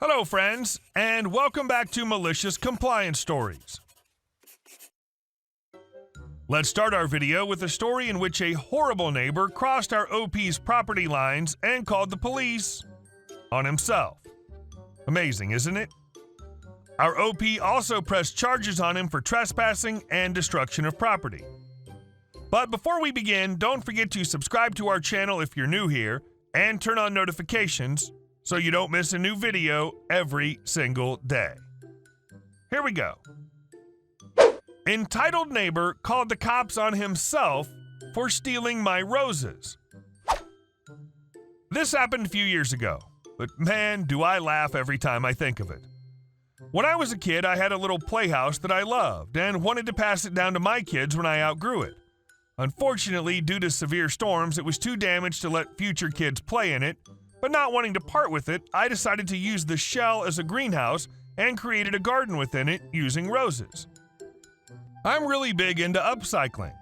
Hello, friends, and welcome back to Malicious Compliance Stories. Let's start our video with a story in which a horrible neighbor crossed our OP's property lines and called the police on himself. Amazing, isn't it? Our OP also pressed charges on him for trespassing and destruction of property. But before we begin, don't forget to subscribe to our channel if you're new here and turn on notifications so you don't miss a new video every single day. Here we go. Entitled neighbor called the cops on himself for stealing my roses. This happened a few years ago, but man, do I laugh every time I think of it. When I was a kid, I had a little playhouse that I loved and wanted to pass it down to my kids when I outgrew it. Unfortunately, due to severe storms, it was too damaged to let future kids play in it, but not wanting to part with it, I decided to use the shell as a greenhouse and created a garden within it using roses. I'm really big into upcycling.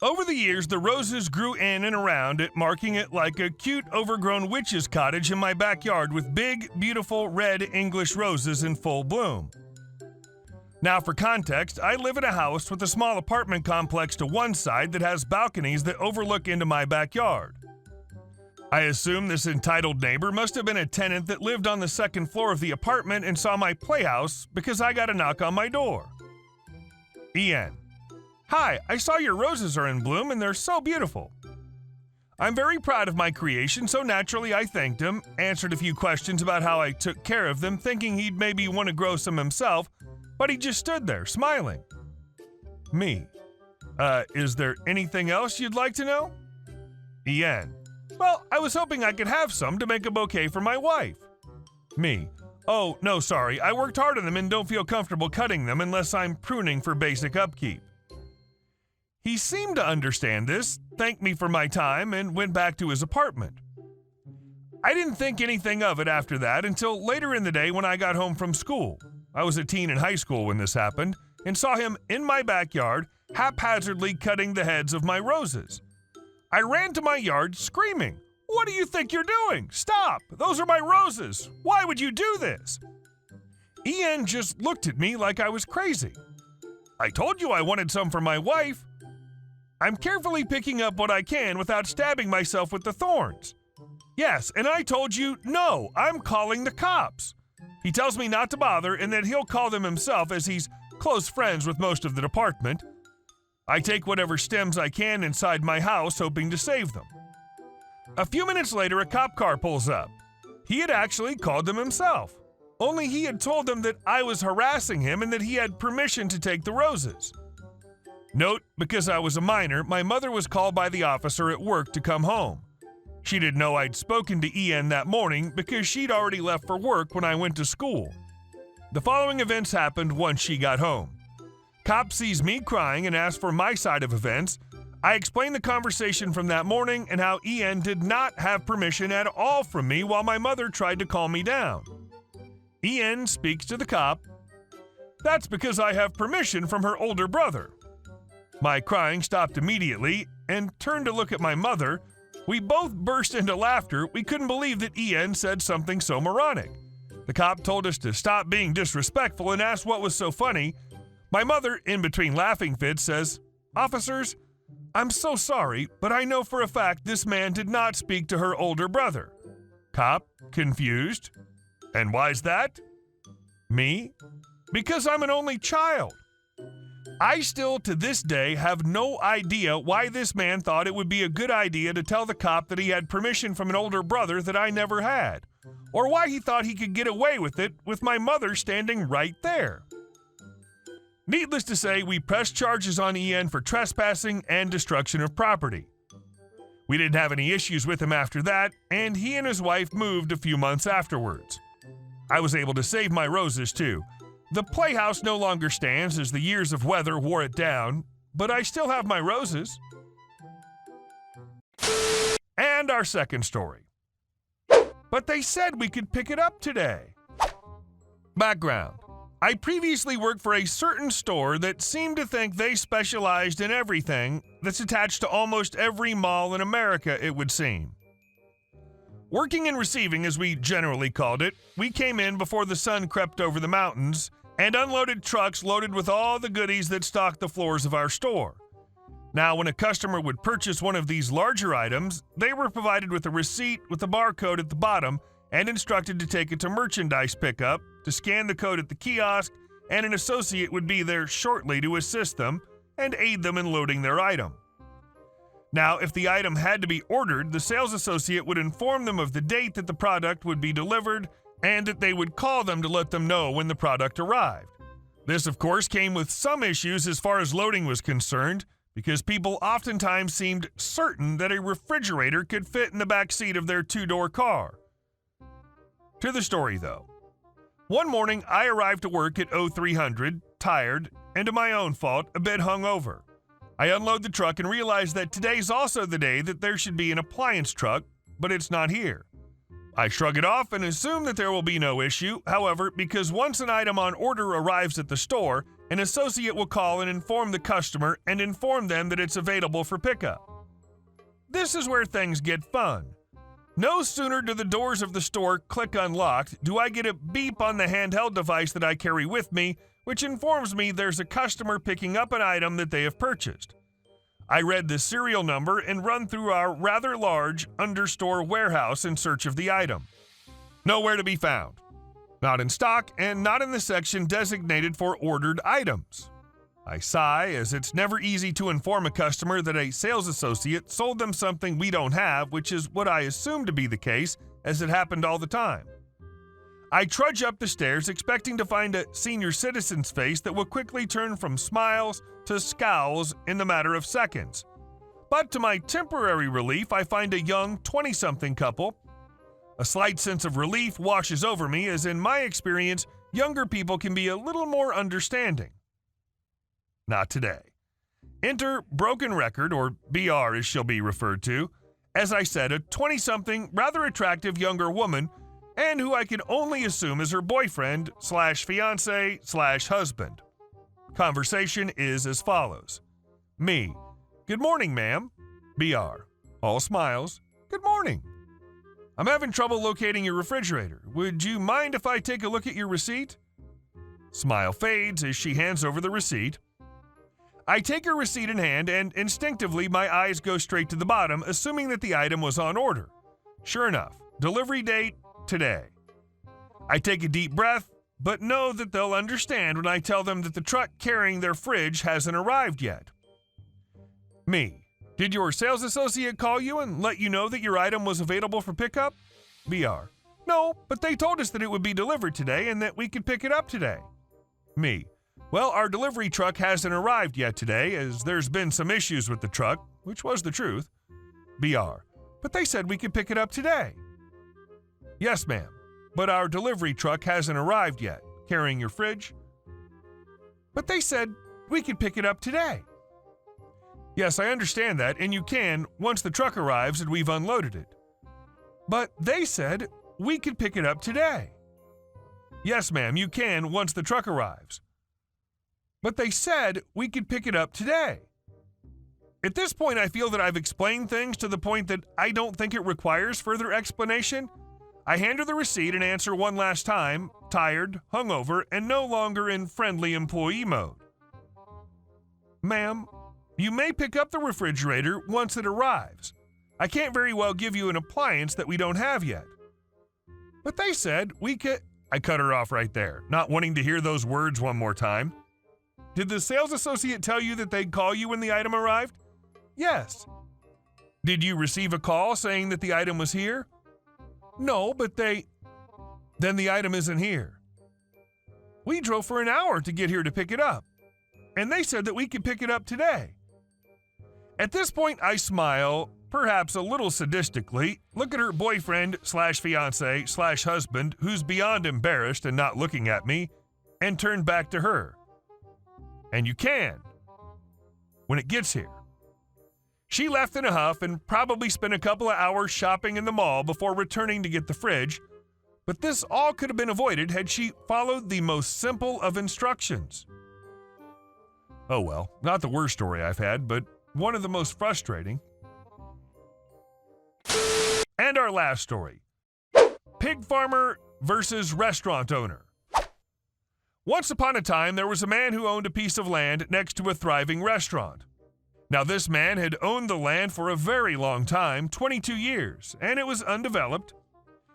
Over the years, the roses grew in and around it, marking it like a cute, overgrown witch's cottage in my backyard with big, beautiful red English roses in full bloom. Now, for context, I live in a house with a small apartment complex to one side that has balconies that overlook into my backyard. I assume this entitled neighbor must have been a tenant that lived on the second floor of the apartment and saw my playhouse because I got a knock on my door. Ian: Hi, I saw your roses are in bloom and they're so beautiful. I'm very proud of my creation, so naturally I thanked him, answered a few questions about how I took care of them, thinking he'd maybe want to grow some himself, but he just stood there, smiling. Me: Is there anything else you'd like to know? Ian: Well, I was hoping I could have some to make a bouquet for my wife. Me: Oh, no, sorry, I worked hard on them and don't feel comfortable cutting them unless I'm pruning for basic upkeep. He seemed to understand this, thanked me for my time, and went back to his apartment. I didn't think anything of it after that until later in the day when I got home from school. I was a teen in high school when this happened, and saw him in my backyard haphazardly cutting the heads of my roses. I ran to my yard screaming, "What do you think you're doing? Stop! Those are my roses! Why would you do this?" Ian just looked at me like I was crazy. I told you I wanted some for my wife. I'm carefully picking up what I can without stabbing myself with the thorns. Yes, and I told you, no, I'm calling the cops. He tells me not to bother and that he'll call them himself as he's close friends with most of the department. I take whatever stems I can inside my house, hoping to save them. A few minutes later, a cop car pulls up. He had actually called them himself, only he had told them that I was harassing him and that he had permission to take the roses. Note, because I was a minor, my mother was called by the officer at work to come home. She didn't know I'd spoken to Ian that morning because she'd already left for work when I went to school. The following events happened once she got home. Cop sees me crying and asks for my side of events. I explained the conversation from that morning and how Ian did not have permission at all from me while my mother tried to calm me down. Ian speaks to the cop. That's because I have permission from her older brother. My crying stopped immediately and turned to look at my mother. We both burst into laughter. We couldn't believe that Ian said something so moronic. The cop told us to stop being disrespectful and asked what was so funny. My mother, in between laughing fits, says, "Officers, I'm so sorry, but I know for a fact this man did not speak to her older brother." Cop, confused. And why's that? Me? Because I'm an only child. I still, to this day, have no idea why this man thought it would be a good idea to tell the cop that he had permission from an older brother that I never had, or why he thought he could get away with it with my mother standing right there. Needless to say, we pressed charges on Ian for trespassing and destruction of property. We didn't have any issues with him after that, and he and his wife moved a few months afterwards. I was able to save my roses too. The playhouse no longer stands as the years of weather wore it down, but I still have my roses. And our second story. But they said we could pick it up today. Background. I previously worked for a certain store that seemed to think they specialized in everything that's attached to almost every mall in America, it would seem. Working and receiving, as we generally called it, we came in before the sun crept over the mountains and unloaded trucks loaded with all the goodies that stocked the floors of our store. Now, when a customer would purchase one of these larger items, they were provided with a receipt with a barcode at the bottom and instructed to take it to merchandise pickup, to scan the code at the kiosk, and an associate would be there shortly to assist them and aid them in loading their item. Now, if the item had to be ordered, the sales associate would inform them of the date that the product would be delivered and that they would call them to let them know when the product arrived. This, of course, came with some issues as far as loading was concerned, because people oftentimes seemed certain that a refrigerator could fit in the back seat of their two-door car. To the story, though. One morning, I arrived to work at 0300, tired, and to my own fault, a bit hungover. I unload the truck and realize that today's also the day that there should be an appliance truck, but it's not here. I shrug it off and assume that there will be no issue, however, because once an item on order arrives at the store, an associate will call and inform the customer and inform them that it's available for pickup. This is where things get fun. No sooner do the doors of the store click unlocked do I get a beep on the handheld device that I carry with me, which informs me there's a customer picking up an item that they have purchased. I read the serial number and run through our rather large understore warehouse in search of the item. Nowhere to be found. Not in stock and not in the section designated for ordered items. I sigh, as it's never easy to inform a customer that a sales associate sold them something we don't have, which is what I assume to be the case, as it happened all the time. I trudge up the stairs expecting to find a senior citizen's face that will quickly turn from smiles to scowls in the matter of seconds. But to my temporary relief, I find a young 20-something couple. A slight sense of relief washes over me, as in my experience, younger people can be a little more understanding. Not today. Enter Broken Record, or BR as she'll be referred to. As I said, a 20-something, rather attractive younger woman, and who I can only assume is her boyfriend / fiance / husband. Conversation is as follows. Me: "Good morning, ma'am." BR: all smiles. "Good morning. I'm having trouble locating your refrigerator. Would you mind if I take a look at your receipt?" Smile fades as she hands over the receipt. I take her receipt in hand, and instinctively my eyes go straight to the bottom, assuming that the item was on order. Sure enough, delivery date today. I take a deep breath, but know that they'll understand when I tell them that the truck carrying their fridge hasn't arrived yet. Me: "Did your sales associate call you and let you know that your item was available for pickup?" BR: "No, but they told us that it would be delivered today and that we could pick it up today." Me: "Well, our delivery truck hasn't arrived yet today, as there's been some issues with the truck," which was the truth. BR: "But they said we could pick it up today." "Yes, ma'am, but our delivery truck hasn't arrived yet, carrying your fridge." "But they said we could pick it up today." "Yes, I understand that, and you can once the truck arrives and we've unloaded it." "But they said we could pick it up today." "Yes, ma'am, you can once the truck arrives." "But they said we could pick it up today." At this point, I feel that I've explained things to the point that I don't think it requires further explanation. I hand her the receipt and answer one last time, tired, hungover, and no longer in friendly employee mode. "Ma'am, you may pick up the refrigerator once it arrives. I can't very well give you an appliance that we don't have yet." "But they said we could—" I cut her off right there, not wanting to hear those words one more time. "Did the sales associate tell you that they'd call you when the item arrived?" "Yes." "Did you receive a call saying that the item was here?" "No, but they—" "Then the item isn't here." "We drove for an hour to get here to pick it up, and they said that we could pick it up today." At this point, I smile, perhaps a little sadistically, look at her boyfriend / fiance / husband, who's beyond embarrassed and not looking at me, and turn back to her. "And you can, when it gets here." She left in a huff and probably spent a couple of hours shopping in the mall before returning to get the fridge, but this all could have been avoided had she followed the most simple of instructions. Oh well, not the worst story I've had, but one of the most frustrating. And our last story. Pig farmer versus restaurant owner. Once upon a time, there was a man who owned a piece of land next to a thriving restaurant. Now, this man had owned the land for a very long time, 22 years, and it was undeveloped.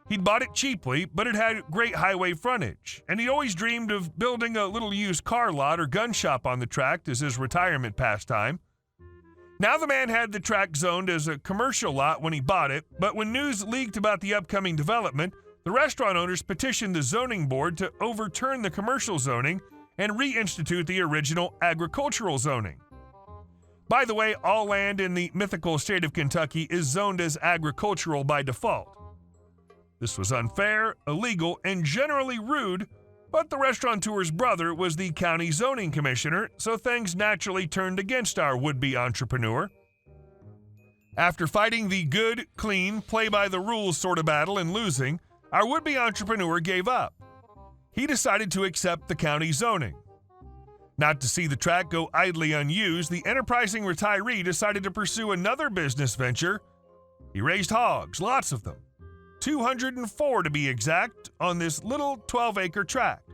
He'd bought it cheaply, but it had great highway frontage, and he always dreamed of building a little used car lot or gun shop on the tract as his retirement pastime. Now the man had the tract zoned as a commercial lot when he bought it, but when news leaked about the upcoming development, the restaurant owners petitioned the zoning board to overturn the commercial zoning and reinstitute the original agricultural zoning. By the way, all land in the mythical state of Kentucky is zoned as agricultural by default. This was unfair, illegal, and generally rude, but the restaurateur's brother was the county zoning commissioner, so things naturally turned against our would-be entrepreneur. After fighting the good, clean, play-by-the-rules sort of battle and losing, our would-be entrepreneur gave up. He decided to accept the county zoning. Not to see the tract go idly unused, the enterprising retiree decided to pursue another business venture. He raised hogs, lots of them. 204 to be exact, on this little 12-acre tract.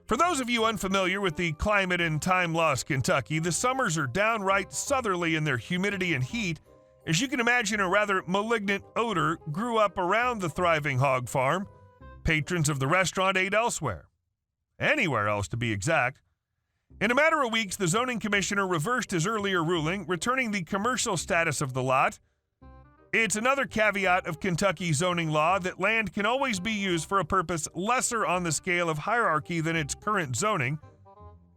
For those of you unfamiliar with the climate in time-lost Kentucky, the summers are downright southerly in their humidity and heat. As you can imagine, a rather malignant odor grew up around the thriving hog farm. Patrons of the restaurant ate elsewhere. Anywhere else, to be exact. In a matter of weeks, the zoning commissioner reversed his earlier ruling, returning the commercial status of the lot. It's another caveat of Kentucky zoning law that land can always be used for a purpose lesser on the scale of hierarchy than its current zoning.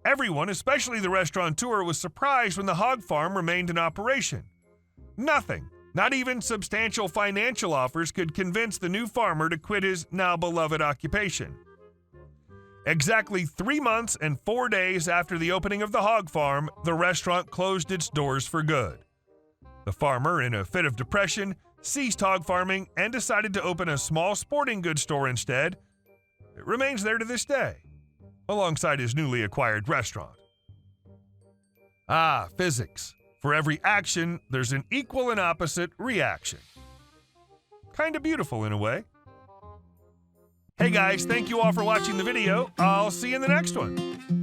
Everyone, especially the restaurateur, was surprised when the hog farm remained in operation. Nothing, not even substantial financial offers, could convince the new farmer to quit his now beloved occupation. Exactly 3 months and 4 days after the opening of the hog farm, the restaurant closed its doors for good. The farmer, in a fit of depression, ceased hog farming and decided to open a small sporting goods store instead. It remains there to this day, alongside his newly acquired restaurant. Ah, physics. For every action, there's an equal and opposite reaction. Kinda beautiful in a way. Hey guys, thank you all for watching the video. I'll see you in the next one.